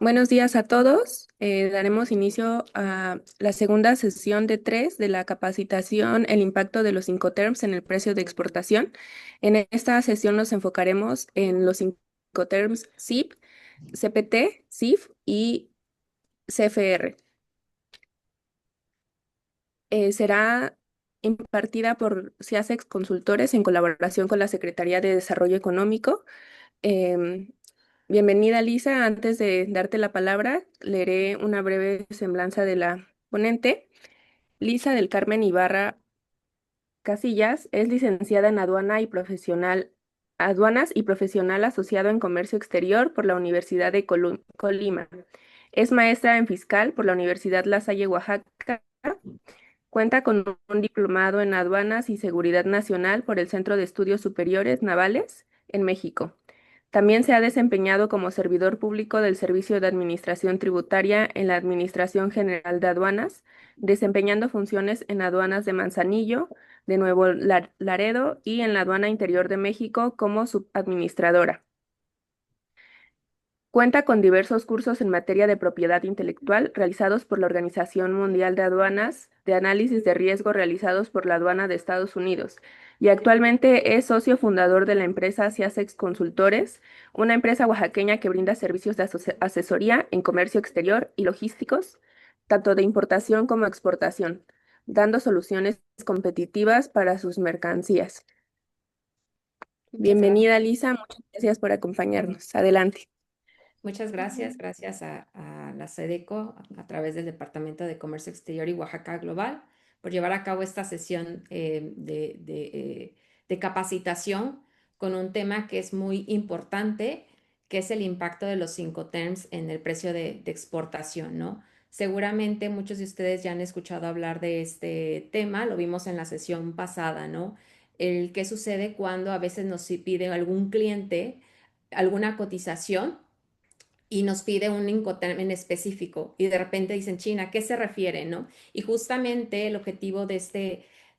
Buenos días a todos. Daremos inicio a la segunda sesión de tres de la capacitación El impacto de los Incoterms en el precio de exportación. En esta sesión nos enfocaremos en los Incoterms CIP, CPT, CIF y CFR. Será impartida por CIASEX Consultores en colaboración con la Secretaría de Desarrollo Económico. Em, Bienvenida, Lisa. Antes de darte la palabra, leeré una breve semblanza de la ponente. Lisa del Carmen Ibarra Casillas es licenciada en aduanas y profesional asociado en comercio exterior por la Universidad de Colima. Es maestra en fiscal por la Universidad La Salle, Oaxaca. Cuenta con un diplomado en aduanas y seguridad nacional por el Centro de Estudios Superiores Navales en México. También se ha desempeñado como servidor público del Servicio de Administración Tributaria en la Administración General de Aduanas, desempeñando funciones en aduanas de Manzanillo, de Nuevo Laredo y en la Aduana Interior de México como subadministradora. Cuenta con diversos cursos en materia de propiedad intelectual realizados por la Organización Mundial de Aduanas, de análisis de riesgo realizados por la Aduana de Estados Unidos, y actualmente es socio fundador de la empresa CIASEX Consultores, una empresa oaxaqueña que brinda servicios de asesoría en comercio exterior y logísticos, tanto de importación como exportación, dando soluciones competitivas para sus mercancías. Muchas gracias. Bienvenida, Lisa, muchas gracias por acompañarnos. Adelante. Muchas gracias. Gracias a la SEDECO a través del Departamento de Comercio Exterior y Oaxaca Global por llevar a cabo esta sesión de capacitación con un tema que es muy importante, que es el impacto de los Incoterms en el precio de exportación, ¿no? Seguramente muchos de ustedes ya han escuchado hablar de este tema, lo vimos en la sesión pasada, ¿no? El qué sucede cuando a veces nos pide algún cliente alguna cotización y nos pide un Incoterm en específico y de repente dicen, China, ¿a qué se refiere, no? Y justamente el objetivo de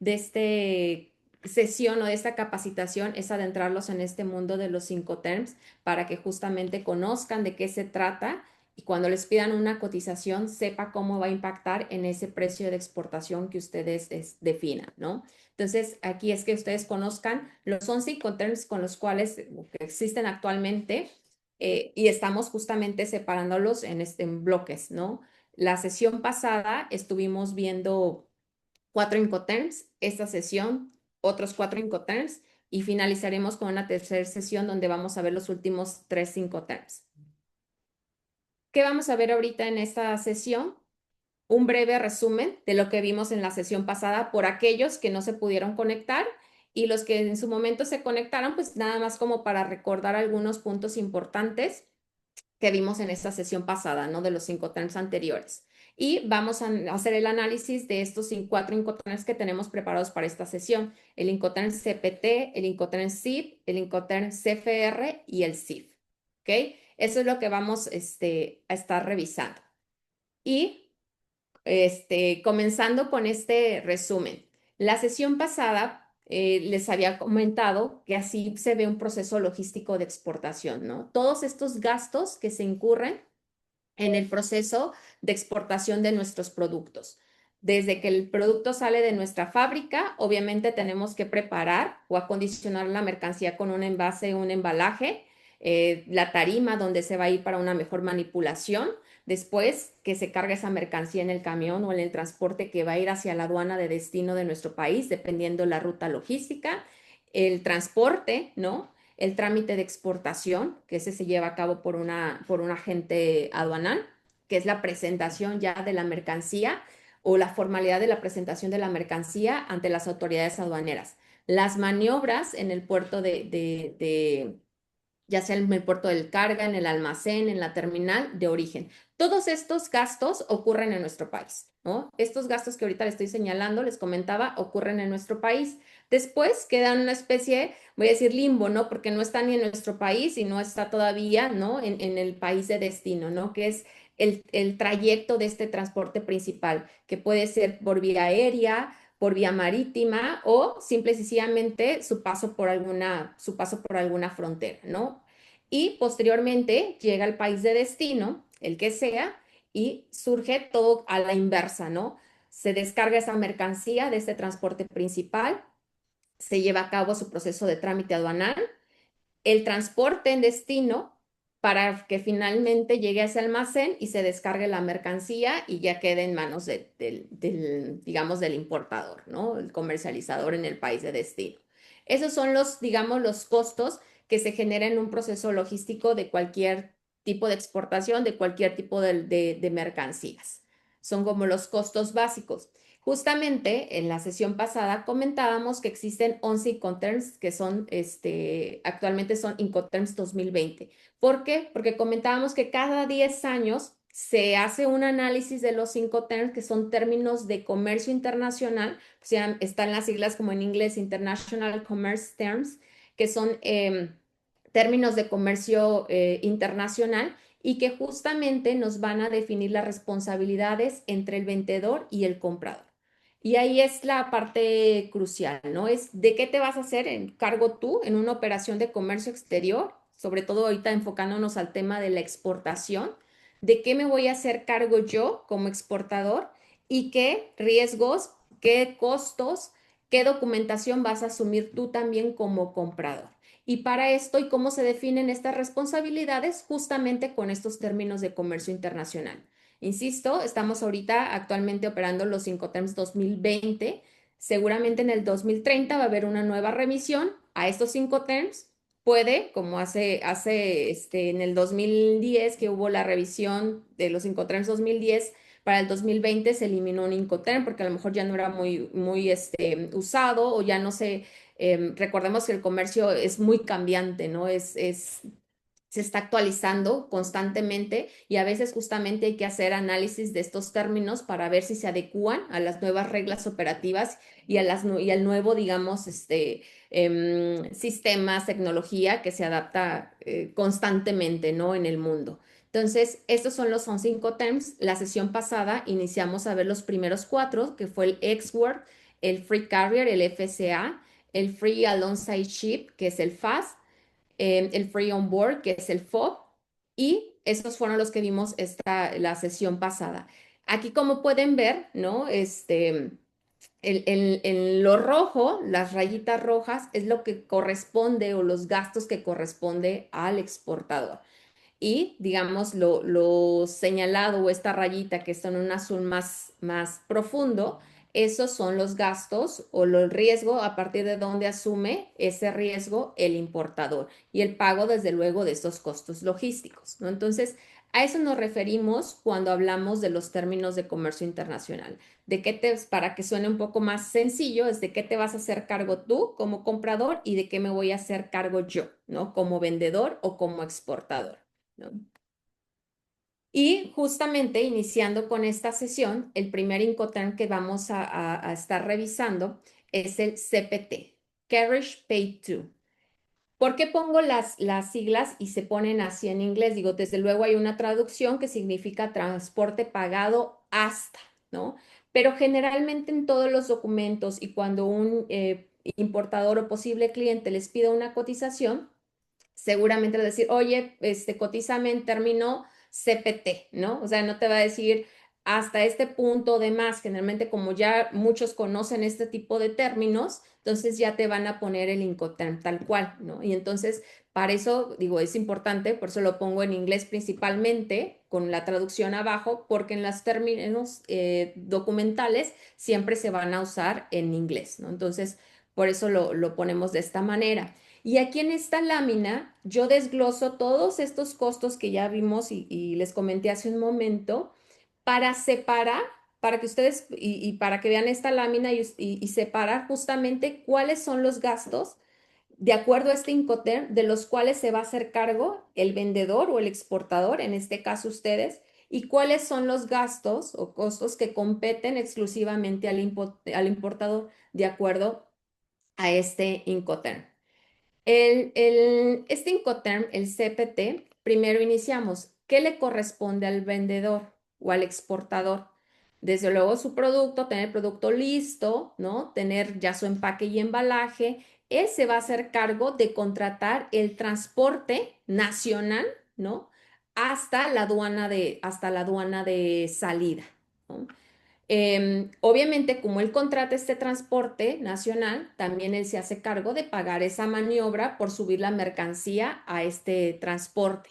este sesión o de esta capacitación es adentrarlos en este mundo de los Incoterms para que justamente conozcan de qué se trata y cuando les pidan una cotización sepa cómo va a impactar en ese precio de exportación que ustedes definan, ¿no? Entonces, aquí es que ustedes conozcan los 11 Incoterms con los cuales que existen actualmente, y estamos justamente separándolos en bloques, ¿no? La sesión pasada estuvimos viendo 4 Incoterms, esta sesión otros 4 Incoterms y finalizaremos con una tercera sesión donde vamos a ver los últimos 3 Incoterms. ¿Qué vamos a ver ahorita en esta sesión? Un breve resumen de lo que vimos en la sesión pasada por aquellos que no se pudieron conectar y los que en su momento se conectaron, pues nada más como para recordar algunos puntos importantes que vimos en esta sesión pasada, ¿no? De los Incoterms anteriores. Y vamos a hacer el análisis de estos 4 Incoterms que tenemos preparados para esta sesión. El Incoterm CPT, el Incoterm CIP, el Incoterm CFR y el CIF. ¿Ok? Eso es lo que vamos a estar revisando. Y comenzando con este resumen. La sesión pasada les había comentado que así se ve un proceso logístico de exportación, ¿no? Todos estos gastos que se incurren en el proceso de exportación de nuestros productos. Desde que el producto sale de nuestra fábrica, obviamente tenemos que preparar o acondicionar la mercancía con un envase, un embalaje, la tarima donde se va a ir para una mejor manipulación. Después que se carga esa mercancía en el camión o en el transporte que va a ir hacia la aduana de destino de nuestro país, dependiendo la ruta logística, el transporte, ¿no? El trámite de exportación, que ese se lleva a cabo por un agente aduanal, que es la presentación ya de la mercancía o la formalidad de la presentación de la mercancía ante las autoridades aduaneras. Las maniobras en el puerto ya sea en el puerto del carga, en el almacén, en la terminal de origen. Todos estos gastos ocurren en nuestro país, ¿no? Estos gastos que ahorita les estoy señalando, les comentaba, ocurren en nuestro país. Después quedan una especie, voy a decir limbo, ¿no? Porque no está ni en nuestro país y no está todavía, ¿no? En el país de destino, ¿no? Que es el trayecto de este transporte principal, que puede ser por vía aérea, por vía marítima o simple y sencillamente su paso por alguna frontera, ¿no? Y posteriormente llega al país de destino, el que sea, y surge todo a la inversa, ¿no? Se descarga esa mercancía de este transporte principal, se lleva a cabo su proceso de trámite aduanal, el transporte en destino para que finalmente llegue a ese almacén y se descargue la mercancía y ya quede en manos digamos, del importador, ¿no? El comercializador en el país de destino. Esos son los, digamos, los costos que se generan en un proceso logístico de cualquier tipo de exportación, de cualquier tipo de mercancías. Son como los costos básicos. Justamente en la sesión pasada comentábamos que existen 11 Incoterms que son, actualmente son Incoterms 2020. ¿Por qué? Porque comentábamos que cada 10 años se hace un análisis de los Incoterms, que son términos de comercio internacional, o sea, están las siglas como en inglés International Commerce Terms, que son términos de comercio internacional y que justamente nos van a definir las responsabilidades entre el vendedor y el comprador. Y ahí es la parte crucial, ¿no? Es de qué te vas a hacer en cargo tú en una operación de comercio exterior, sobre todo ahorita enfocándonos al tema de la exportación, de qué me voy a hacer cargo yo como exportador y qué riesgos, qué costos, qué documentación vas a asumir tú también como comprador. Y para esto, ¿y cómo se definen estas responsabilidades? Justamente con estos términos de comercio internacional. Insisto, estamos ahorita actualmente operando los Incoterms 2020. Seguramente en el 2030 va a haber una nueva revisión a estos Incoterms. Puede, como en el 2010 que hubo la revisión de los Incoterms 2010, para el 2020 se eliminó un Incoterm porque a lo mejor ya no era muy usado o ya no se recordemos que el comercio es muy cambiante, ¿no? Se está actualizando constantemente y a veces justamente hay que hacer análisis de estos términos para ver si se adecúan a las nuevas reglas operativas y al nuevo, digamos, sistemas, tecnología que se adapta constantemente, ¿no? En el mundo. Entonces, estos son los 5 terms. La sesión pasada iniciamos a ver los primeros 4, que fue el Ex-Work, el Free Carrier, el FCA, el Free Alongside Ship, que es el FAS, el Free On Board, que es el FOB, y estos fueron los que vimos la sesión pasada. Aquí, como pueden ver, ¿no? En lo rojo, las rayitas rojas, es lo que corresponde o los gastos que corresponde al exportador. Y, digamos, lo señalado o esta rayita que está en un azul más profundo, esos son los gastos o el riesgo a partir de donde asume ese riesgo el importador y el pago, desde luego, de estos costos logísticos, ¿no? Entonces, a eso nos referimos cuando hablamos de los términos de comercio internacional. Para que suene un poco más sencillo, es de qué te vas a hacer cargo tú como comprador y de qué me voy a hacer cargo yo, ¿no? Como vendedor o como exportador, ¿no? Y justamente iniciando con esta sesión, el primer Incoterm que vamos a estar revisando es el CPT, Carriage Paid To. ¿Por qué pongo las siglas y se ponen así en inglés? Digo, desde luego hay una traducción que significa transporte pagado hasta, ¿no? Pero generalmente en todos los documentos y cuando un importador o posible cliente les pida una cotización, seguramente va a decir, oye, cotízame en término CPT, ¿no? O sea, no te va a decir hasta este punto de más. Generalmente, como ya muchos conocen este tipo de términos, entonces ya te van a poner el Incoterm tal cual, ¿no? Y entonces, para eso, digo, es importante, por eso lo pongo en inglés principalmente, con la traducción abajo, porque en los términos documentales siempre se van a usar en inglés, ¿no? Entonces, por eso lo ponemos de esta manera. Y aquí en esta lámina yo desgloso todos estos costos que ya vimos y les comenté hace un momento para separar, para que ustedes y para que vean esta lámina y separar justamente cuáles son los gastos de acuerdo a este Incoterm de los cuales se va a hacer cargo el vendedor o el exportador, en este caso ustedes, y cuáles son los gastos o costos que competen exclusivamente al importador de acuerdo a este Incoterm. Este Incoterm, el CPT, primero iniciamos. ¿Qué le corresponde al vendedor o al exportador? Desde luego su producto, tener el producto listo, ¿no? Tener ya su empaque y embalaje. Él se va a hacer cargo de contratar el transporte nacional, ¿no? hasta la aduana de salida, ¿no? Obviamente, como él contrata este transporte nacional, también él se hace cargo de pagar esa maniobra por subir la mercancía a este transporte.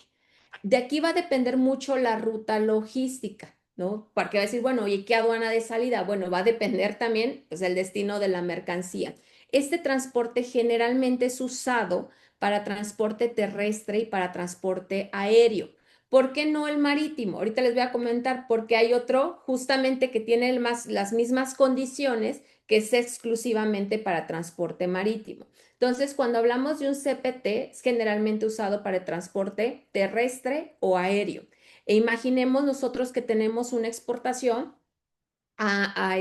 De aquí va a depender mucho la ruta logística, ¿no? Porque va a decir, bueno, ¿y qué aduana de salida? Bueno, va a depender también, pues, el destino de la mercancía. Este transporte generalmente es usado para transporte terrestre y para transporte aéreo. ¿Por qué no el marítimo? Ahorita les voy a comentar porque hay otro justamente que tiene las mismas condiciones que es exclusivamente para transporte marítimo. Entonces, cuando hablamos de un CPT, es generalmente usado para el transporte terrestre o aéreo. E imaginemos nosotros que tenemos una exportación a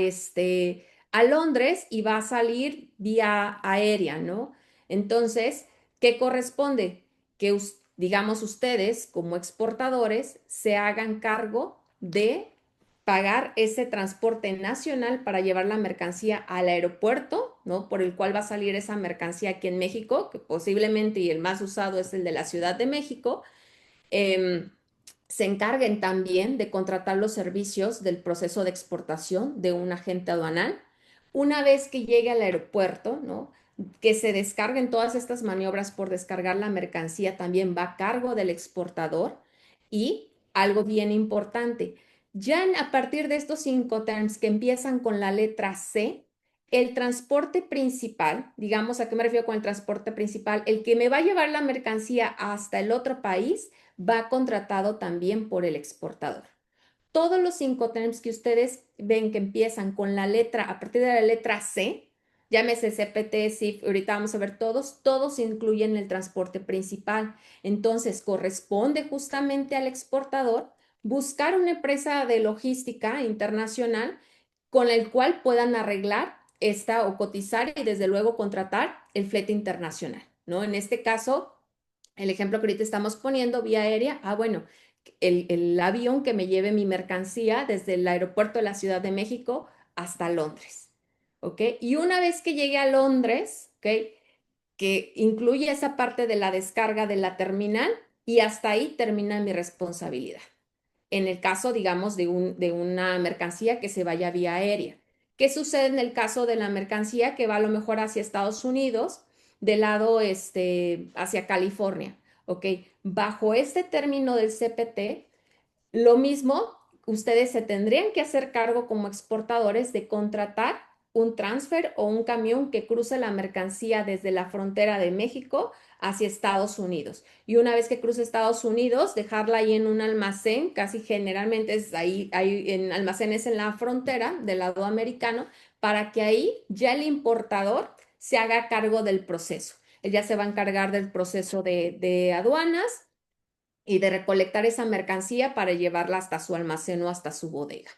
Londres y va a salir vía aérea, ¿no? Entonces, ¿qué corresponde? Que, digamos, ustedes como exportadores se hagan cargo de pagar ese transporte nacional para llevar la mercancía al aeropuerto, ¿no? Por el cual va a salir esa mercancía aquí en México, que posiblemente y el más usado es el de la Ciudad de México. Em, Se encarguen también de contratar los servicios del proceso de exportación de un agente aduanal. Una vez que llegue al aeropuerto, ¿no? Que se descarguen todas estas maniobras por descargar la mercancía también va a cargo del exportador. Y algo bien importante, ya a partir de estos cinco terms que empiezan con la letra C, el transporte principal, digamos, ¿a qué me refiero con el transporte principal? El que me va a llevar la mercancía hasta el otro país va contratado también por el exportador. Todos los cinco terms que ustedes ven que empiezan con la letra, a partir de la letra C, llámese CPT, SIF, ahorita vamos a ver todos incluyen el transporte principal. Entonces, corresponde justamente al exportador buscar una empresa de logística internacional con el cual puedan arreglar esta o cotizar y desde luego contratar el flete internacional, ¿no? En este caso, el ejemplo que ahorita estamos poniendo, vía aérea, bueno, el avión que me lleve mi mercancía desde el aeropuerto de la Ciudad de México hasta Londres, ¿ok? Y una vez que llegue a Londres, ¿ok? Que incluye esa parte de la descarga de la terminal y hasta ahí termina mi responsabilidad en el caso, digamos, de una mercancía que se vaya vía aérea. ¿Qué sucede en el caso de la mercancía que va a lo mejor hacia Estados Unidos, del lado hacia California? ¿Ok? Bajo este término del CPT, lo mismo, ustedes se tendrían que hacer cargo como exportadores de contratar un transfer o un camión que cruce la mercancía desde la frontera de México hacia Estados Unidos. Y una vez que cruce Estados Unidos, dejarla ahí en un almacén, casi generalmente es ahí en almacenes en la frontera del lado americano, para que ahí ya el importador se haga cargo del proceso. Él ya se va a encargar del proceso de aduanas y de recolectar esa mercancía para llevarla hasta su almacén o hasta su bodega.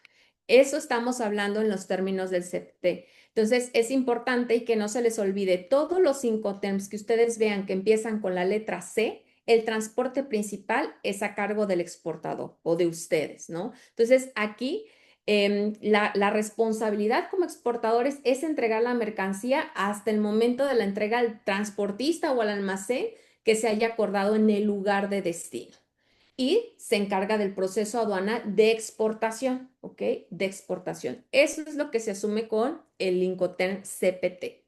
Eso estamos hablando en los términos del CPT. Entonces, es importante y que no se les olvide todos los cinco terms que ustedes vean que empiezan con la letra C, el transporte principal es a cargo del exportador o de ustedes, ¿no? Entonces, aquí la responsabilidad como exportadores es entregar la mercancía hasta el momento de la entrega al transportista o al almacén que se haya acordado en el lugar de destino y se encarga del proceso aduanal de exportación, ¿ok? De exportación. Eso es lo que se asume con el Incoterm CPT.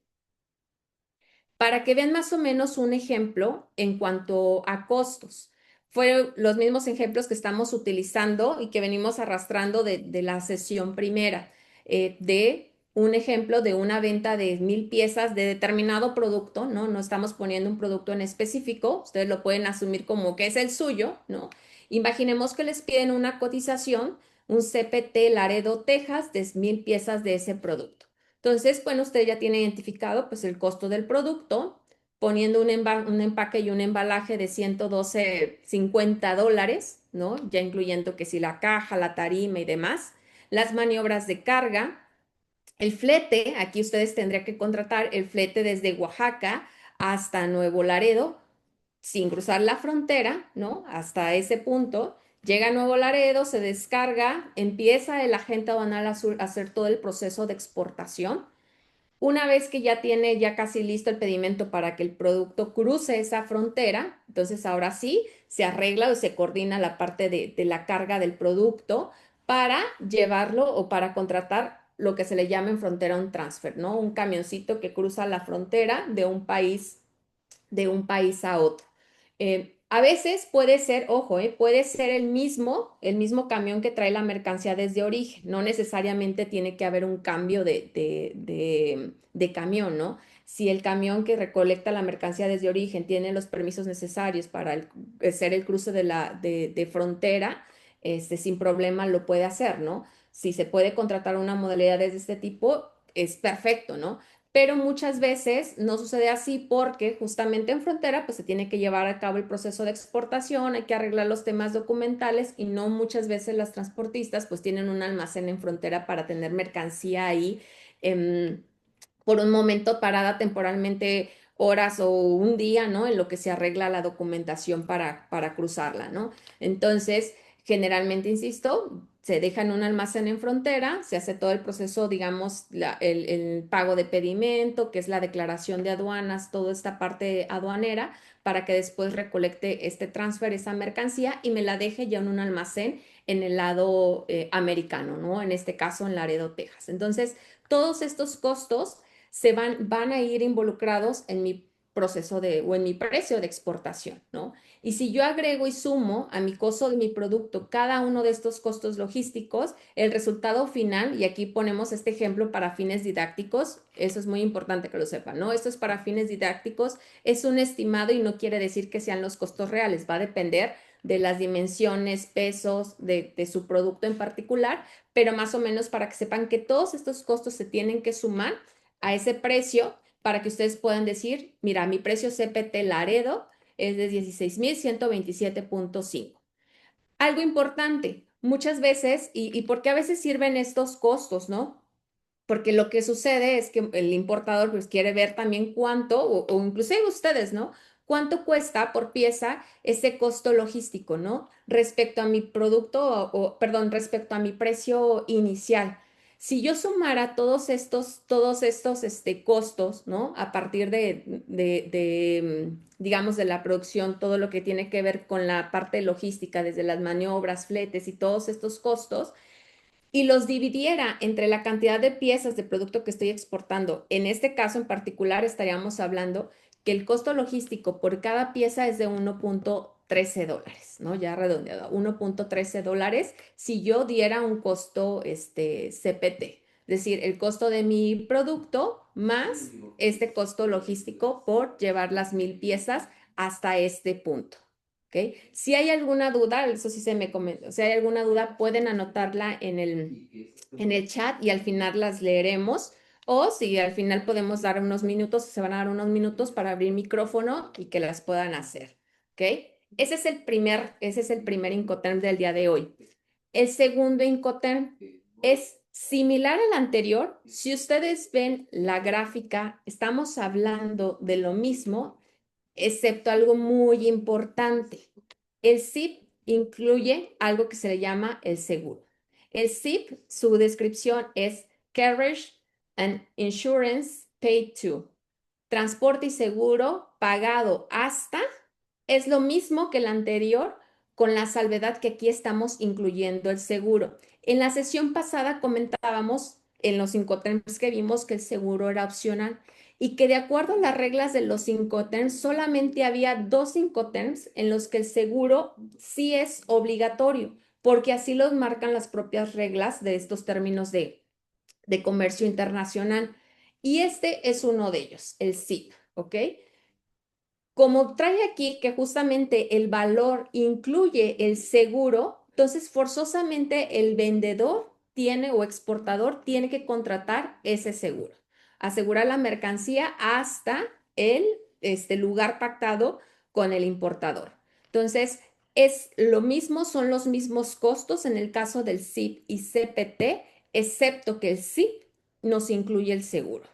Para que vean más o menos un ejemplo en cuanto a costos. Fueron los mismos ejemplos que estamos utilizando y que venimos arrastrando de la sesión primera, de un ejemplo de una venta de 1000 piezas de determinado producto, ¿no? No estamos poniendo un producto en específico, ustedes lo pueden asumir como que es el suyo, ¿no? Imaginemos que les piden una cotización, un CPT Laredo, Texas, de 1000 piezas de ese producto. Entonces, bueno, usted ya tiene identificado pues el costo del producto, poniendo un empaque y un embalaje de 112.50 dólares, ¿no? Ya incluyendo que si la caja, la tarima y demás, las maniobras de carga, el flete, aquí ustedes tendrían que contratar el flete desde Oaxaca hasta Nuevo Laredo, sin cruzar la frontera, ¿no? Hasta ese punto. Llega a Nuevo Laredo, se descarga, empieza el agente aduanal a hacer todo el proceso de exportación. Una vez que ya tiene ya casi listo el pedimento para que el producto cruce esa frontera, entonces ahora sí se arregla o se coordina la parte de la carga del producto para llevarlo o para contratar lo que se le llama en frontera un transfer, ¿no? Un camioncito que cruza la frontera de un país a otro. A veces puede ser, ojo, puede ser el mismo camión que trae la mercancía desde origen. No necesariamente tiene que haber un cambio de camión, ¿no? Si el camión que recolecta la mercancía desde origen tiene los permisos necesarios para hacer el cruce de frontera, sin problema lo puede hacer, ¿no? Si se puede contratar una modalidad de este tipo, es perfecto, ¿no? Pero muchas veces no sucede así porque justamente en frontera pues se tiene que llevar a cabo el proceso de exportación, hay que arreglar los temas documentales y no muchas veces las transportistas pues tienen un almacén en frontera para tener mercancía ahí em, por un momento parada temporalmente horas o un día, ¿no? En lo que se arregla la documentación para cruzarla, ¿no? Entonces, generalmente, insisto, se deja en un almacén en frontera, se hace todo el proceso, digamos, el pago de pedimento, que es la declaración de aduanas, toda esta parte aduanera, para que después recolecte este transfer, esa mercancía y me la deje ya en un almacén en el lado americano, ¿no? En este caso, en Laredo, Texas. Entonces, todos estos costos van a ir involucrados en mi proceso o en mi precio de exportación, ¿no? Y si yo agrego y sumo a mi costo de mi producto cada uno de estos costos logísticos, el resultado final, y aquí ponemos este ejemplo para fines didácticos, eso es muy importante que lo sepan, ¿no? Esto es para fines didácticos, es un estimado y no quiere decir que sean los costos reales, va a depender de las dimensiones, pesos de su producto en particular, pero más o menos para que sepan que todos estos costos se tienen que sumar a ese precio para que ustedes puedan decir, mira, mi precio CPT Laredo es de 16,127.5. Algo importante, muchas veces, y porque a veces sirven estos costos, ¿no? Porque lo que sucede es que el importador pues quiere ver también cuánto, o inclusive ustedes, ¿no? Cuánto cuesta por pieza ese costo logístico, ¿no? Respecto a mi producto, perdón, respecto a mi precio inicial. Si yo sumara todos estos costos, ¿no? A partir digamos, de la producción, todo lo que tiene que ver con la parte logística, desde las maniobras, fletes y todos estos costos, y los dividiera entre la cantidad de piezas de producto que estoy exportando, en este caso en particular estaríamos hablando que el costo logístico por cada pieza es de 1.13 dólares, ¿no? Ya redondeado, 1.13 dólares si yo diera un costo CPT, es decir, el costo de mi producto más este costo logístico por llevar las 1.000 piezas hasta este punto. ¿Ok? Si hay alguna duda, eso sí se me comentó, si hay alguna duda pueden anotarla en el chat y al final las leeremos. O si al final podemos dar unos minutos, se van a dar unos minutos para abrir micrófono y que las puedan hacer. ¿Ok? Ese es el primer Incoterm del día de hoy. El segundo Incoterm es similar al anterior. Si ustedes ven la gráfica, estamos hablando de lo mismo, excepto algo muy importante. El SIP incluye algo que se le llama el seguro. El SIP, su descripción es Carriage and Insurance Paid to. Transporte y seguro pagado hasta, es lo mismo que el anterior, con la salvedad que aquí estamos incluyendo el seguro. En la sesión pasada comentábamos en los Incoterms que vimos que el seguro era opcional y que de acuerdo a las reglas de los Incoterms solamente había dos Incoterms en los que el seguro sí es obligatorio, porque así los marcan las propias reglas de estos términos de comercio internacional. Y este es uno de ellos, el SIP, ¿ok? Como trae aquí que justamente el valor incluye el seguro, entonces forzosamente el vendedor tiene o exportador tiene que contratar ese seguro, asegurar la mercancía hasta el lugar pactado con el importador. Entonces, es lo mismo, son los mismos costos en el caso del SIP y CPT, excepto que el SIP nos incluye el seguro.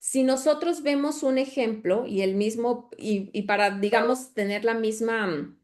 Si nosotros vemos un ejemplo y el mismo, y para, digamos, tener la misma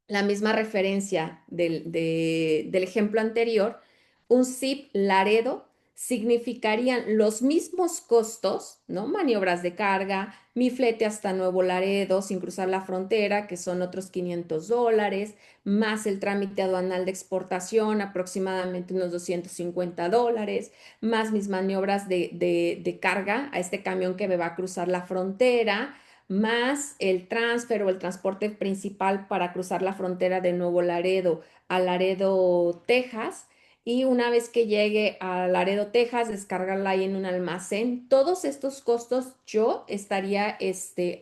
referencia del ejemplo anterior, un SIP Laredo significarían los mismos costos, ¿no? Maniobras de carga, mi flete hasta Nuevo Laredo sin cruzar la frontera, que son otros $500, más el trámite aduanal de exportación, aproximadamente unos $250, más mis maniobras de carga a este camión que me va a cruzar la frontera, más el transfer o el transporte principal para cruzar la frontera de Nuevo Laredo a Laredo, Texas. Y una vez que llegue a Laredo, Texas, descargarla ahí en un almacén. Todos estos costos yo estaría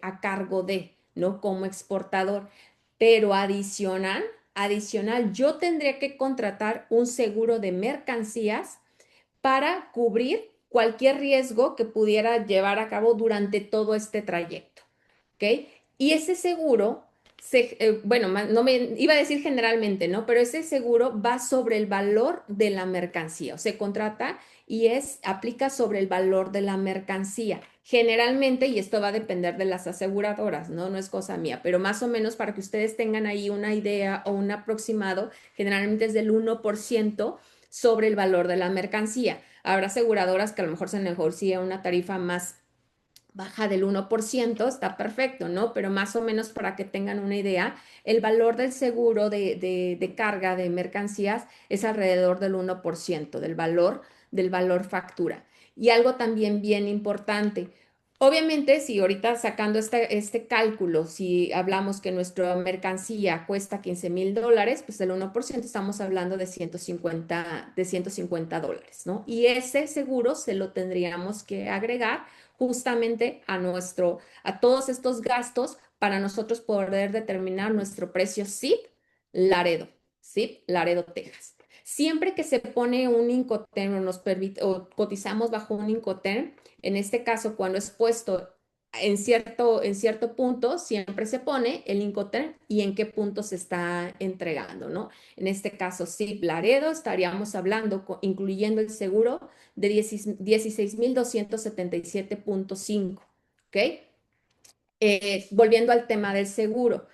a cargo de, ¿no? Como exportador. Pero adicional, yo tendría que contratar un seguro de mercancías para cubrir cualquier riesgo que pudiera llevar a cabo durante todo este trayecto. ¿Ok? Y ese seguro, bueno, no me iba a decir generalmente, ¿no? Pero ese seguro va sobre el valor de la mercancía, o se contrata y aplica sobre el valor de la mercancía. Generalmente, y esto va a depender de las aseguradoras, ¿no? No es cosa mía, pero más o menos para que ustedes tengan ahí una idea o un aproximado, generalmente es del 1% sobre el valor de la mercancía. Habrá aseguradoras que a lo mejor se negocia una tarifa más baja del 1%, está perfecto, ¿no? Pero más o menos para que tengan una idea, el valor del seguro de carga de mercancías es alrededor del 1% del valor factura. Y algo también bien importante. Obviamente, si ahorita sacando este cálculo, si hablamos que nuestra mercancía cuesta $15,000, pues el 1% estamos hablando de $150, ¿no? Y ese seguro se lo tendríamos que agregar justamente a todos estos gastos para nosotros poder determinar nuestro precio SIP Laredo, Texas. Siempre que se pone un Incoterm o nos permite o cotizamos bajo un Incoterm, en este caso cuando es puesto en cierto punto, siempre se pone el Incoterm y en qué punto se está entregando, ¿no? En este caso, SIP Laredo, estaríamos hablando, incluyendo el seguro, de 16,277.5, ¿ok? Volviendo al tema del seguro.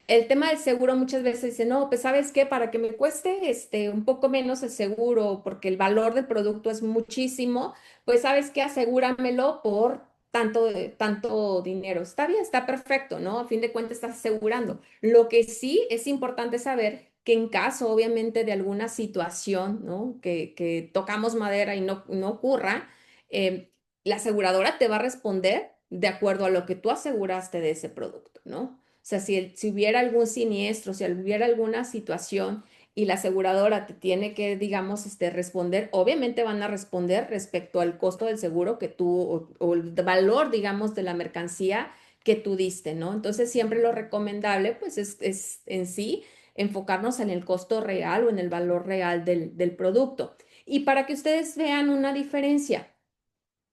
El tema del seguro muchas veces dice, no, pues ¿sabes qué? Para que me cueste un poco menos el seguro, porque el valor del producto es muchísimo, pues ¿sabes qué? Asegúramelo por tanto dinero. Está bien, está perfecto, ¿no? A fin de cuentas estás asegurando. Lo que sí es importante saber que en caso, obviamente, de alguna situación, ¿no? Que tocamos madera y no ocurra, eh, la aseguradora te va a responder de acuerdo a lo que tú aseguraste de ese producto, ¿no? O sea, si hubiera algún siniestro, si hubiera alguna situación y la aseguradora te tiene que, digamos, responder, obviamente van a responder respecto al costo del seguro que tú, o el valor, digamos, de la mercancía que tú diste, ¿no? Entonces, siempre lo recomendable, pues, es en sí enfocarnos en el costo real o en el valor real del producto. Y para que ustedes vean una diferencia,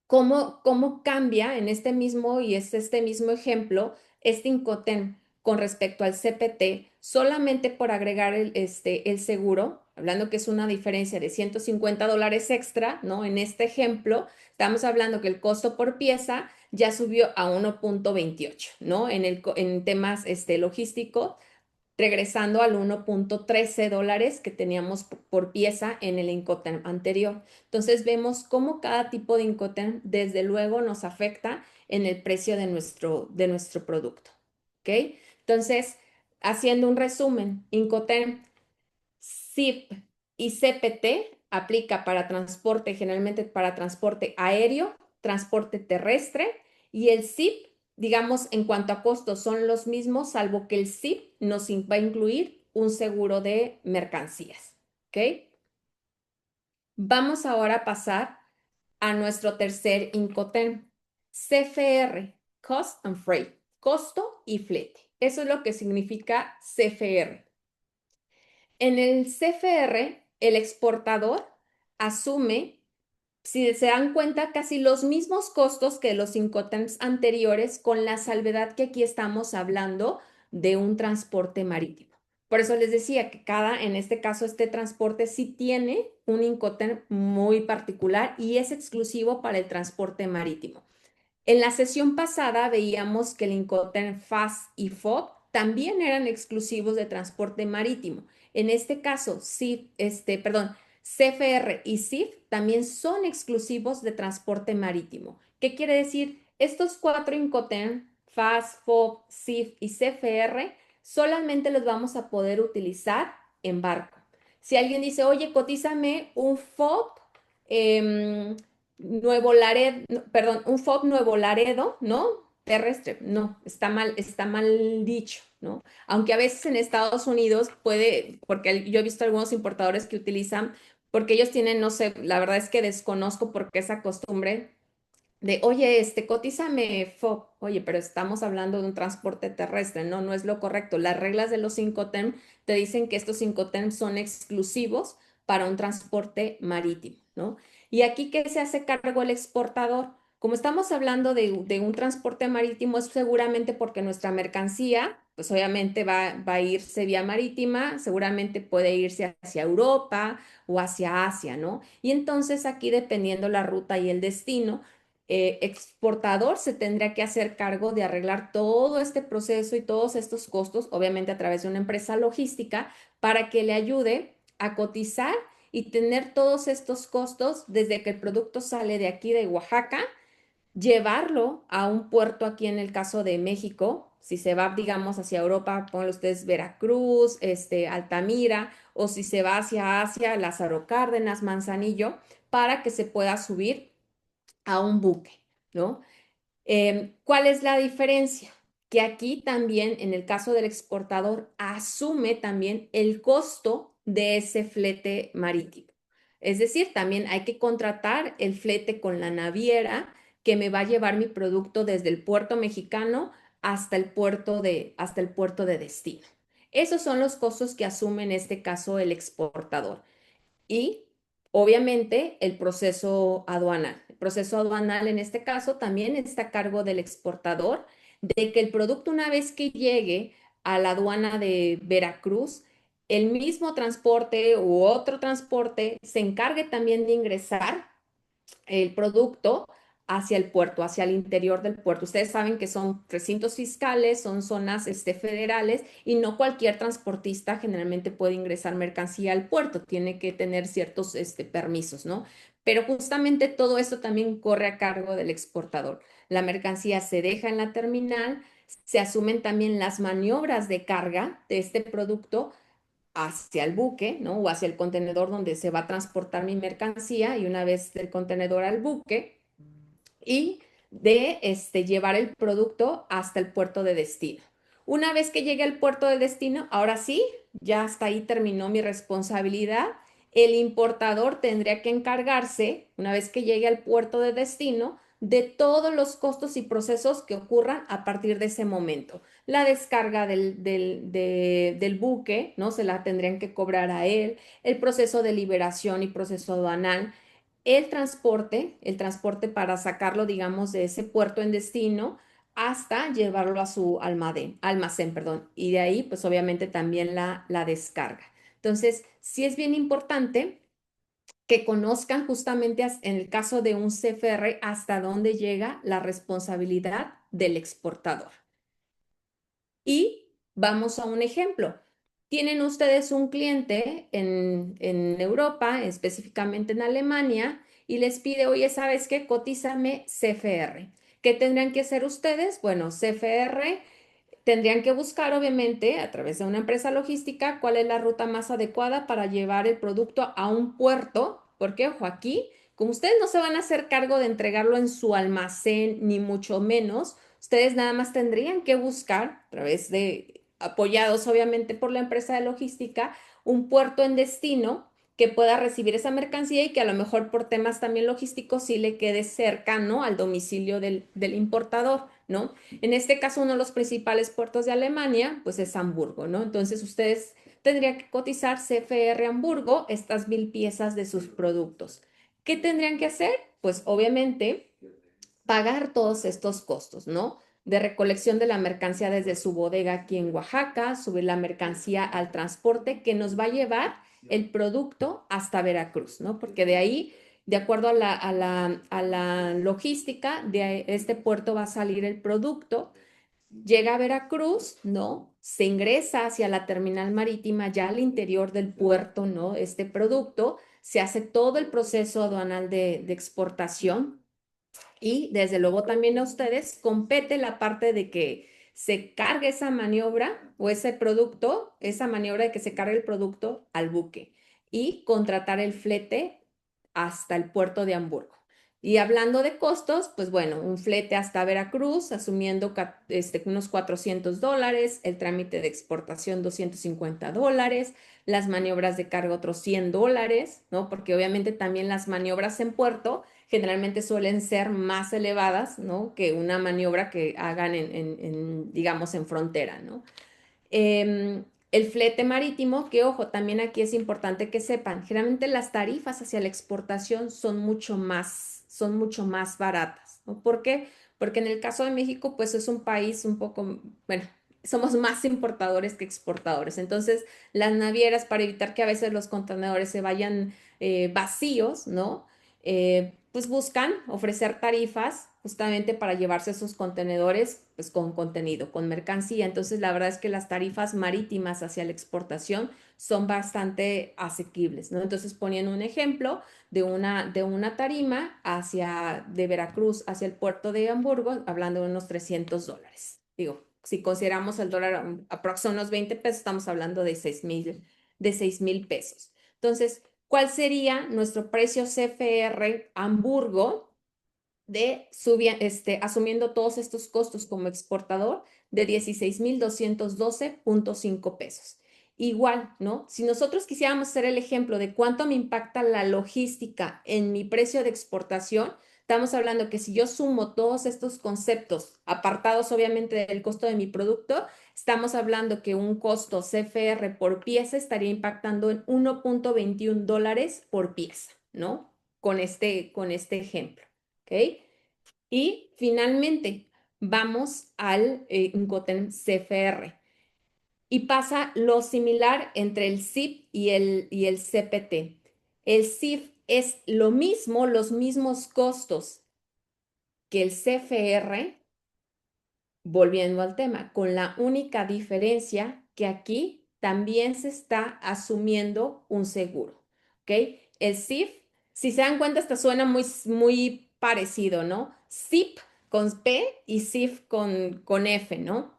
cómo cambia en este mismo y es este mismo ejemplo, este Incoterm con respecto al CPT, solamente por agregar el seguro, hablando que es una diferencia de $150 extra, ¿no? En este ejemplo, estamos hablando que el costo por pieza ya subió a 1,28, ¿no? En temas logísticos, regresando al $1,13 que teníamos por pieza en el Incoterm anterior. Entonces vemos cómo cada tipo de Incoterm desde luego nos afecta en el precio de nuestro producto. ¿Ok? Entonces, haciendo un resumen, Incoterm, SIP y CPT aplica para transporte, generalmente para transporte aéreo, transporte terrestre, y el SIP, digamos, en cuanto a costos son los mismos, salvo que el SIP nos va a incluir un seguro de mercancías. ¿Ok? Vamos ahora a pasar a nuestro tercer Incoterm, CFR, Cost and Freight, costo y flete. Eso es lo que significa CFR. En el CFR, el exportador asume, si se dan cuenta, casi los mismos costos que los Incoterms anteriores, con la salvedad que aquí estamos hablando de un transporte marítimo. Por eso les decía que en este caso, este transporte sí tiene un Incoterm muy particular y es exclusivo para el transporte marítimo. En la sesión pasada veíamos que el Incoterm FAS y FOB también eran exclusivos de transporte marítimo. En este caso, CFR y CIF también son exclusivos de transporte marítimo. ¿Qué quiere decir? Estos cuatro Incoterm, FAS, FOB, CIF y CFR, solamente los vamos a poder utilizar en barco. Si alguien dice, oye, cotízame un FOB Nuevo Laredo, perdón, un FOB Nuevo Laredo, ¿no? Terrestre, no, está mal dicho, ¿no? Aunque a veces en Estados Unidos puede, porque yo he visto algunos importadores que utilizan, porque ellos tienen, no sé, la verdad es que desconozco por qué esa costumbre de, oye, cotízame FOB. Oye, pero estamos hablando de un transporte terrestre, ¿no? No es lo correcto. Las reglas de los Incoterm te dicen que estos Incoterm son exclusivos para un transporte marítimo, ¿no? Y aquí, ¿qué se hace cargo el exportador? Como estamos hablando de un transporte marítimo, es seguramente porque nuestra mercancía, pues obviamente va a irse vía marítima, seguramente puede irse hacia Europa o hacia Asia, ¿no? Y entonces aquí, dependiendo la ruta y el destino, exportador se tendría que hacer cargo de arreglar todo este proceso y todos estos costos, obviamente a través de una empresa logística, para que le ayude a cotizar y tener todos estos costos desde que el producto sale de aquí de Oaxaca, llevarlo a un puerto aquí en el caso de México. Si se va, digamos, hacia Europa, ponle ustedes Veracruz, Altamira, o si se va hacia Asia, Lázaro Cárdenas, Manzanillo, para que se pueda subir a un buque, ¿no? ¿Cuál es la diferencia? Que aquí también, en el caso del exportador, asume también el costo de ese flete marítimo. Es decir, también hay que contratar el flete con la naviera que me va a llevar mi producto desde el puerto mexicano hasta el puerto de destino. Esos son los costos que asume en este caso el exportador. Y obviamente el proceso aduanal. El proceso aduanal en este caso también está a cargo del exportador, de que el producto una vez que llegue a la aduana de Veracruz, el mismo transporte u otro transporte se encargue también de ingresar el producto hacia el puerto, hacia el interior del puerto. Ustedes saben que son recintos fiscales, son zonas federales y no cualquier transportista generalmente puede ingresar mercancía al puerto, tiene que tener ciertos permisos, ¿no? Pero justamente todo esto también corre a cargo del exportador. La mercancía se deja en la terminal, se asumen también las maniobras de carga de este producto hacia el buque, ¿no? O hacia el contenedor donde se va a transportar mi mercancía y una vez del contenedor al buque y de llevar el producto hasta el puerto de destino. Una vez que llegue al puerto de destino, ahora sí, ya hasta ahí terminó mi responsabilidad. El importador tendría que encargarse, una vez que llegue al puerto de destino, de todos los costos y procesos que ocurran a partir de ese momento. La descarga del buque, ¿no? Se la tendrían que cobrar a él, el proceso de liberación y proceso aduanal, el transporte para sacarlo, digamos, de ese puerto en destino hasta llevarlo a su almacén, perdón, y de ahí, pues obviamente también la descarga. Entonces, sí es bien importante que conozcan justamente en el caso de un CFR hasta dónde llega la responsabilidad del exportador. Y vamos a un ejemplo. Tienen ustedes un cliente en Europa, específicamente en Alemania, y les pide, oye, ¿sabes qué? Cotízame CFR. ¿Qué tendrían que hacer ustedes? Bueno, CFR tendrían que buscar, obviamente, a través de una empresa logística, cuál es la ruta más adecuada para llevar el producto a un puerto, porque, ojo, aquí, como ustedes no se van a hacer cargo de entregarlo en su almacén, ni mucho menos, ustedes nada más tendrían que buscar, a través de, apoyados obviamente por la empresa de logística, un puerto en destino que pueda recibir esa mercancía y que a lo mejor por temas también logísticos sí le quede cercano al domicilio del importador, ¿no? En este caso, uno de los principales puertos de Alemania, pues es Hamburgo, ¿no? Entonces, ustedes tendrían que cotizar CFR Hamburgo estas 1,000 piezas de sus productos. ¿Qué tendrían que hacer? Pues obviamente pagar todos estos costos, ¿no? De recolección de la mercancía desde su bodega aquí en Oaxaca, subir la mercancía al transporte que nos va a llevar el producto hasta Veracruz, ¿no? Porque de ahí, de acuerdo a la logística, de este puerto va a salir el producto, llega a Veracruz, ¿no? Se ingresa hacia la terminal marítima, ya al interior del puerto, ¿no? Este producto, se hace todo el proceso aduanal de exportación Y desde luego también a ustedes compete la parte de que se cargue esa maniobra o ese producto, esa maniobra de que se cargue el producto al buque y contratar el flete hasta el puerto de Hamburgo. Y hablando de costos, pues bueno, un flete hasta Veracruz, asumiendo unos $400, el trámite de exportación $250, las maniobras de carga otros $100, ¿no? Porque obviamente también las maniobras en puerto generalmente suelen ser más elevadas, ¿no? Que una maniobra que hagan digamos, en frontera, ¿no? El flete marítimo, que ojo, también aquí es importante que sepan, generalmente las tarifas hacia la exportación son mucho más baratas, ¿no? ¿Por qué? Porque en el caso de México, pues es un país un poco, bueno, somos más importadores que exportadores. Entonces, las navieras, para evitar que a veces los contenedores se vayan vacíos, ¿no? Pues buscan ofrecer tarifas justamente para llevarse esos contenedores pues con contenido, con mercancía. Entonces, la verdad es que las tarifas marítimas hacia la exportación son bastante asequibles, ¿no? Entonces, poniendo un ejemplo de una tarima de Veracruz hacia el puerto de Hamburgo, hablando de unos $300. Digo, si consideramos el dólar aproximadamente unos 20 pesos, estamos hablando de 6,000 pesos. Entonces, ¿cuál sería nuestro precio CFR Hamburgo asumiendo todos estos costos como exportador de 16,212.5 pesos? Igual, ¿no? Si nosotros quisiéramos hacer el ejemplo de cuánto me impacta la logística en mi precio de exportación, estamos hablando que si yo sumo todos estos conceptos, apartados obviamente del costo de mi producto, estamos hablando que un costo CFR por pieza estaría impactando en $1.21 por pieza, ¿no? Con este ejemplo, ¿ok? Y finalmente, vamos al Incoterm CFR. Y pasa lo similar entre el SIF y el CPT. El SIF es lo mismo, los mismos costos que el CFR, volviendo al tema, con la única diferencia que aquí también se está asumiendo un seguro, ¿ok? El SIF, si se dan cuenta, hasta suena muy, muy parecido, ¿no? SIP con P y SIF con F, ¿no?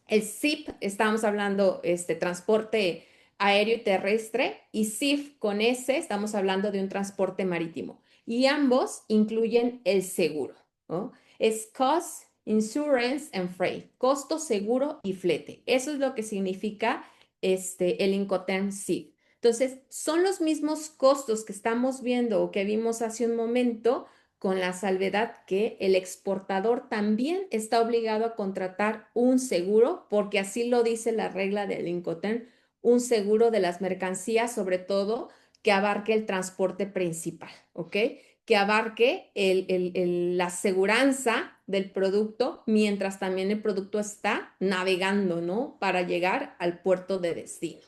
El SIP, estamos hablando transporte aéreo y terrestre, y SIF con S, estamos hablando de un transporte marítimo. Y ambos incluyen el seguro, ¿no? Es Cost, Insurance and Freight, costo, seguro y flete. Eso es lo que significa el Incoterm SIF. Entonces, son los mismos costos que estamos viendo o que vimos hace un momento, con la salvedad que el exportador también está obligado a contratar un seguro, porque así lo dice la regla del Incoterm, un seguro de las mercancías, sobre todo que abarque el transporte principal, ¿ok? Que abarque la aseguranza del producto mientras también el producto está navegando, ¿no? Para llegar al puerto de destino.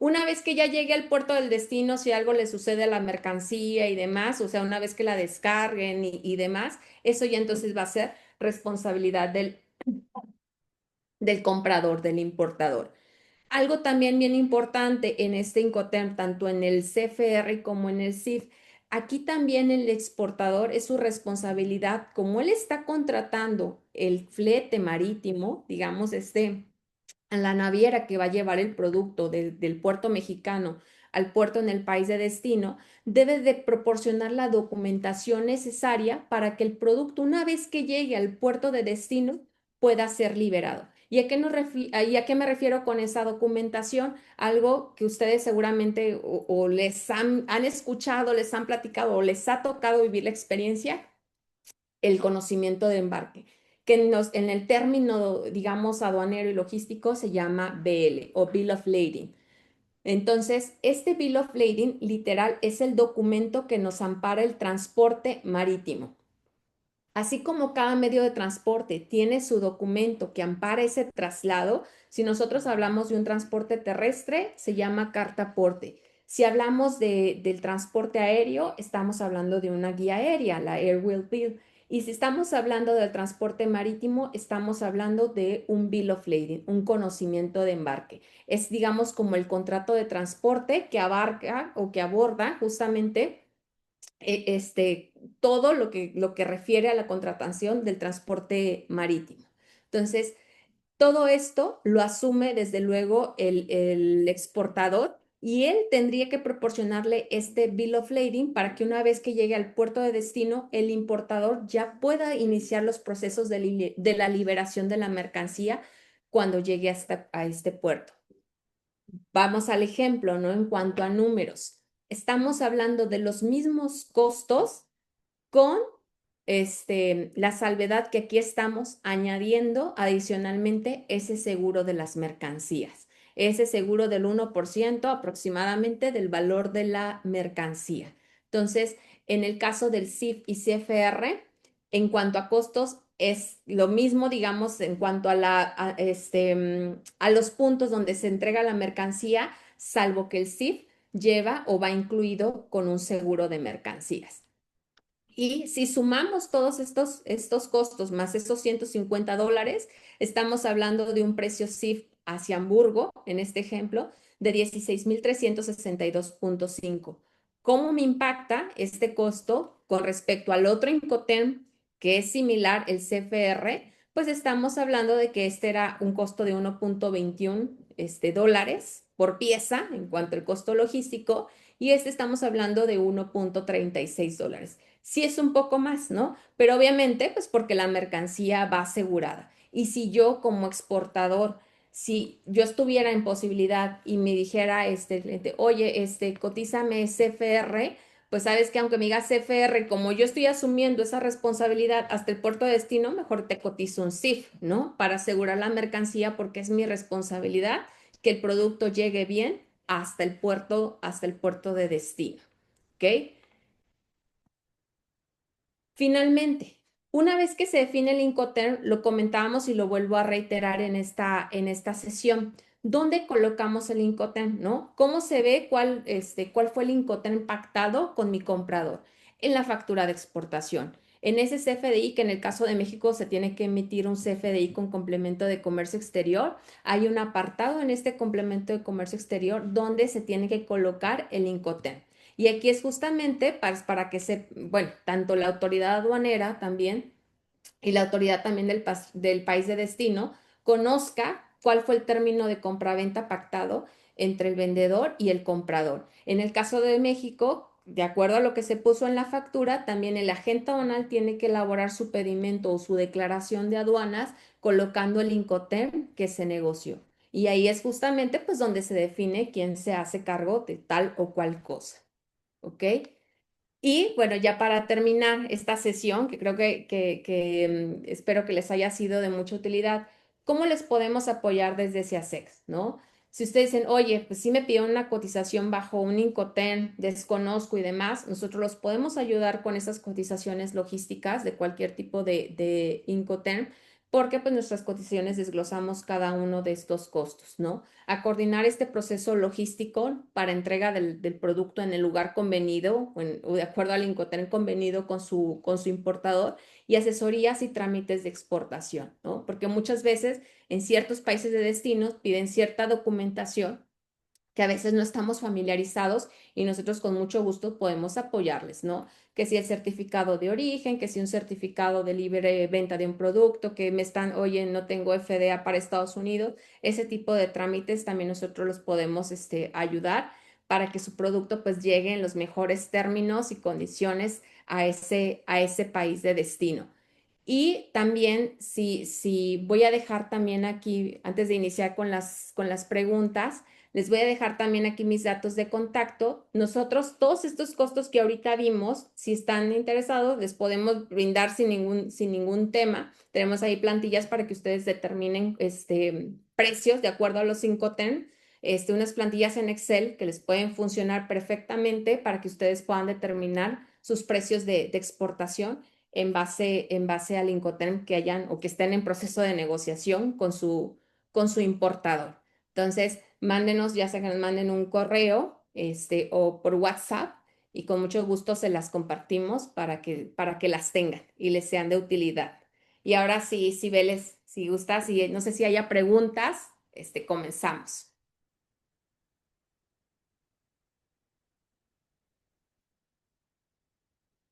Una vez que ya llegue al puerto del destino, si algo le sucede a la mercancía y demás, o sea, una vez que la descarguen y demás, eso ya entonces va a ser responsabilidad del comprador, del importador. Algo también bien importante en este Incoterm, tanto en el CFR como en el CIF, aquí también el exportador es su responsabilidad, como él está contratando el flete marítimo, digamos, a la naviera que va a llevar el producto del puerto mexicano al puerto en el país de destino, debe de proporcionar la documentación necesaria para que el producto, una vez que llegue al puerto de destino, pueda ser liberado. ¿Y a qué me refiero con esa documentación? Algo que ustedes seguramente o les han escuchado, les han platicado o les ha tocado vivir la experiencia, el conocimiento de embarque, que en el término, digamos, aduanero y logístico se llama BL o Bill of Lading. Entonces, este Bill of Lading literal es el documento que nos ampara el transporte marítimo. Así como cada medio de transporte tiene su documento que ampara ese traslado, si nosotros hablamos de un transporte terrestre, se llama carta aporte. Si hablamos del transporte aéreo, estamos hablando de una guía aérea, la Airwheel Bill. Y si estamos hablando del transporte marítimo, estamos hablando de un Bill of Lading, un conocimiento de embarque. Es, digamos, como el contrato de transporte que abarca o que aborda justamente todo lo que refiere a la contratación del transporte marítimo. Entonces, todo esto lo asume desde luego el exportador y él tendría que proporcionarle este bill of lading para que una vez que llegue al puerto de destino, el importador ya pueda iniciar los procesos de la liberación de la mercancía cuando llegue a este puerto. Vamos al ejemplo, ¿no? En cuanto a números, estamos hablando de los mismos costos con la salvedad que aquí estamos añadiendo adicionalmente ese seguro de las mercancías, ese seguro del 1% aproximadamente del valor de la mercancía. Entonces, en el caso del CIF y CFR, en cuanto a costos, es lo mismo, digamos, en cuanto a, a los puntos donde se entrega la mercancía, salvo que el CIF lleva o va incluido con un seguro de mercancías. Y si sumamos todos estos costos más esos $150, estamos hablando de un precio CIF hacia Hamburgo, en este ejemplo, de 16,362.5. ¿Cómo me impacta este costo con respecto al otro Incoterm, que es similar, el CFR? Pues estamos hablando de que este era un costo de 1.21 dólares por pieza en cuanto al costo logístico, y estamos hablando de 1.36 dólares. Sí es un poco más, ¿no? Pero obviamente, pues porque la mercancía va asegurada. Y si yo como exportador, si yo estuviera en posibilidad y me dijera cliente, oye, cotízame CFR, pues sabes que aunque me diga CFR, como yo estoy asumiendo esa responsabilidad hasta el puerto de destino, mejor te cotizo un CIF, ¿no? Para asegurar la mercancía porque es mi responsabilidad que el producto llegue bien hasta el puerto de destino, ¿ok? Finalmente, una vez que se define el Incoterm, lo comentábamos y lo vuelvo a reiterar en esta sesión. ¿Dónde colocamos el Incoterm, no? ¿Cómo se ve cuál fue el Incoterm pactado con mi comprador? En la factura de exportación. En ese CFDI, que en el caso de México se tiene que emitir un CFDI con complemento de comercio exterior, hay un apartado en este complemento de comercio exterior donde se tiene que colocar el Incoterm. Y aquí es justamente para que bueno, tanto la autoridad aduanera también y la autoridad también del país de destino conozca cuál fue el término de compraventa pactado entre el vendedor y el comprador. En el caso de México, de acuerdo a lo que se puso en la factura, también el agente aduanal tiene que elaborar su pedimento o su declaración de aduanas colocando el Incoterm que se negoció. Y ahí es justamente pues donde se define quién se hace cargo de tal o cual cosa. ¿Ok? Y bueno, ya para terminar esta sesión, que creo que espero que les haya sido de mucha utilidad, ¿cómo les podemos apoyar desde SEASEX, no? Si ustedes dicen, oye, pues sí me pidieron una cotización bajo un Incoterm, desconozco y demás, nosotros los podemos ayudar con esas cotizaciones logísticas de cualquier tipo de Incoterm, porque pues nuestras cotizaciones desglosamos cada uno de estos costos, ¿no? A coordinar este proceso logístico para entrega del producto en el lugar convenido o de acuerdo al Incoterm convenido con su importador y asesorías y trámites de exportación, ¿no? Porque muchas veces en ciertos países de destino piden cierta documentación que a veces no estamos familiarizados y nosotros con mucho gusto podemos apoyarles, ¿no? Que si el certificado de origen, que si un certificado de libre venta de un producto, que me están, oye, no tengo FDA para Estados Unidos, ese tipo de trámites también nosotros los podemos ayudar para que su producto pues llegue en los mejores términos y condiciones a ese país de destino. Y también, si voy a dejar también aquí, antes de iniciar con las preguntas, les voy a dejar también aquí mis datos de contacto. Nosotros, todos estos costos que ahorita vimos, si están interesados, les podemos brindar sin ningún tema. Tenemos ahí plantillas para que ustedes determinen precios de acuerdo a los 5 TEN. Unas plantillas en Excel que les pueden funcionar perfectamente para que ustedes puedan determinar sus precios de exportación en base al Incoterm que hayan o que estén en proceso de negociación con su importador. Entonces, mándenos, ya sea que nos manden un correo, o por WhatsApp, y con mucho gusto se las compartimos para que las tengan y les sean de utilidad. Y ahora sí, Cibeles, si gustas, y no sé si haya preguntas, comenzamos.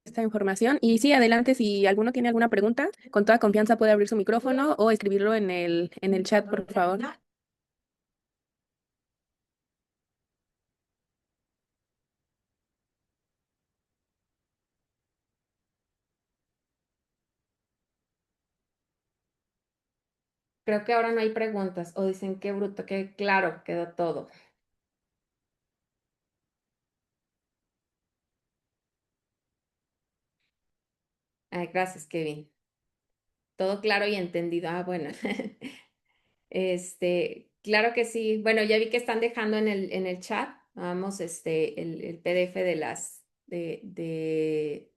esta información. Y sí, adelante, si alguno tiene alguna pregunta, con toda confianza puede abrir su micrófono o escribirlo en el chat, por favor. Creo que ahora no hay preguntas o dicen qué bruto, qué claro quedó todo. Ay, gracias, Kevin. Todo claro y entendido. Ah, bueno. Claro que sí. Bueno, ya vi que están dejando en el chat, vamos, el PDF de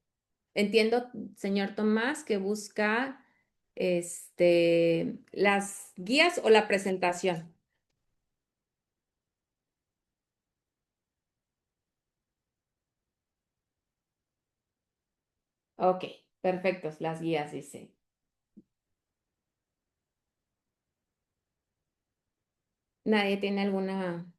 entiendo, señor Tomás, que busca, las guías o la presentación. Ok, perfectos, las guías, dice. ¿Nadie tiene alguna?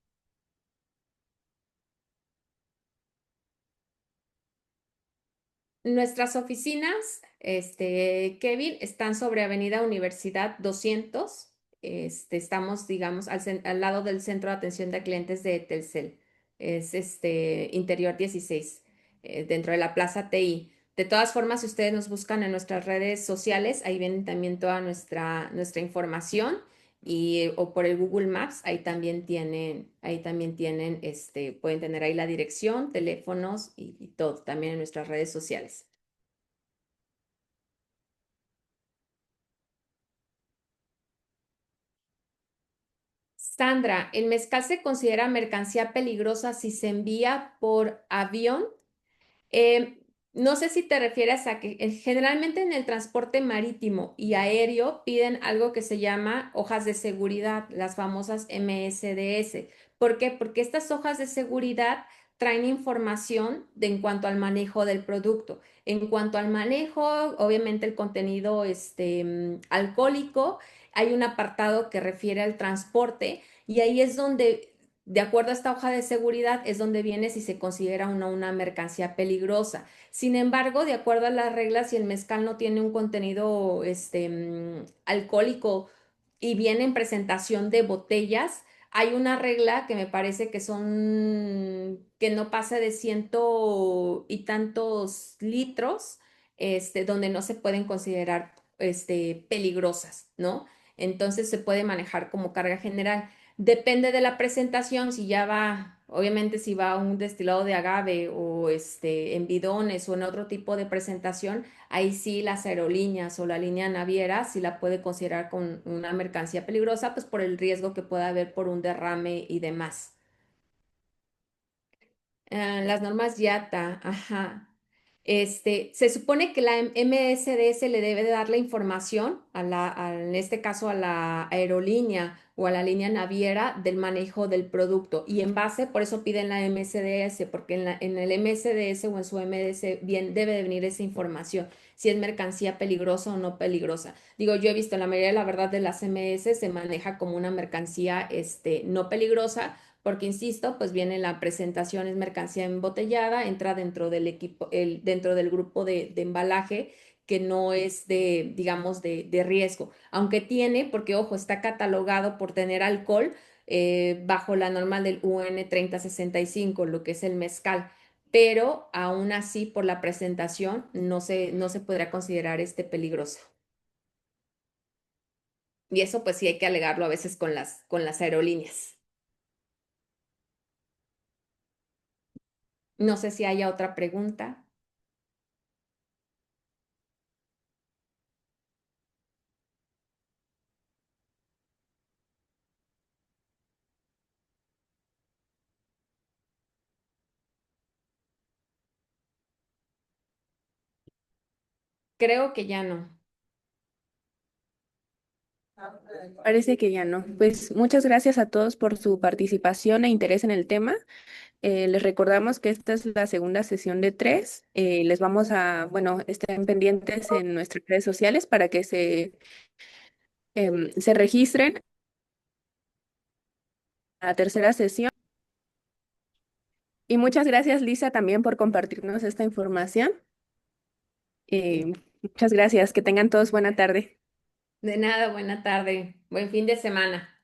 Nuestras oficinas, Kevin, están sobre Avenida Universidad 200. Estamos, digamos, al lado del Centro de Atención de Clientes de Telcel. Es Interior 16, dentro de la Plaza TI. De todas formas, si ustedes nos buscan en nuestras redes sociales, ahí viene también toda nuestra información o por el Google Maps, ahí también tienen, pueden tener ahí la dirección, teléfonos y todo, también en nuestras redes sociales. Sandra, ¿el mezcal se considera mercancía peligrosa si se envía por avión? Eh, no sé si te refieres a que generalmente en el transporte marítimo y aéreo piden algo que se llama hojas de seguridad, las famosas MSDS. ¿Por qué? Porque estas hojas de seguridad traen información en cuanto al manejo del producto. En cuanto al manejo, obviamente el contenido alcohólico, hay un apartado que refiere al transporte y ahí es donde de acuerdo a esta hoja de seguridad, es donde viene si se considera una mercancía peligrosa. Sin embargo, de acuerdo a las reglas, si el mezcal no tiene un contenido alcohólico y viene en presentación de botellas, hay una regla que me parece que que no pase de ciento y tantos litros, donde no se pueden considerar, peligrosas, ¿no? Entonces se puede manejar como carga general. Depende de la presentación, si ya va, obviamente si va un destilado de agave o en bidones o en otro tipo de presentación, ahí sí las aerolíneas o la línea naviera sí la puede considerar con una mercancía peligrosa, pues por el riesgo que pueda haber por un derrame y demás. Las normas YATA, ajá. Se supone que la MSDS le debe de dar la información en este caso a la aerolínea o a la línea naviera del manejo del producto y en base, por eso piden la MSDS, porque en el MSDS o en su MDS bien, debe de venir esa información, si es mercancía peligrosa o no peligrosa. Digo, yo he visto la mayoría, la verdad, de las MS se maneja como una mercancía, no peligrosa porque insisto, pues viene la presentación, es mercancía embotellada, entra dentro del equipo, dentro del grupo de embalaje que no es de, digamos, de riesgo, aunque tiene, porque ojo, está catalogado por tener alcohol bajo la norma del UN 3065, lo que es el mezcal, pero aún así por la presentación no se podrá considerar peligroso. Y eso pues sí hay que alegarlo a veces con con las aerolíneas. No sé si haya otra pregunta. Creo que ya no. Parece que ya no. Pues muchas gracias a todos por su participación e interés en el tema. Les recordamos que esta es la segunda sesión de tres. Les vamos a, bueno, estén pendientes en nuestras redes sociales para que se registren a la tercera sesión. Y muchas gracias, Lisa, también por compartirnos esta información. Muchas gracias, que tengan todos buena tarde. De nada, buena tarde, buen fin de semana.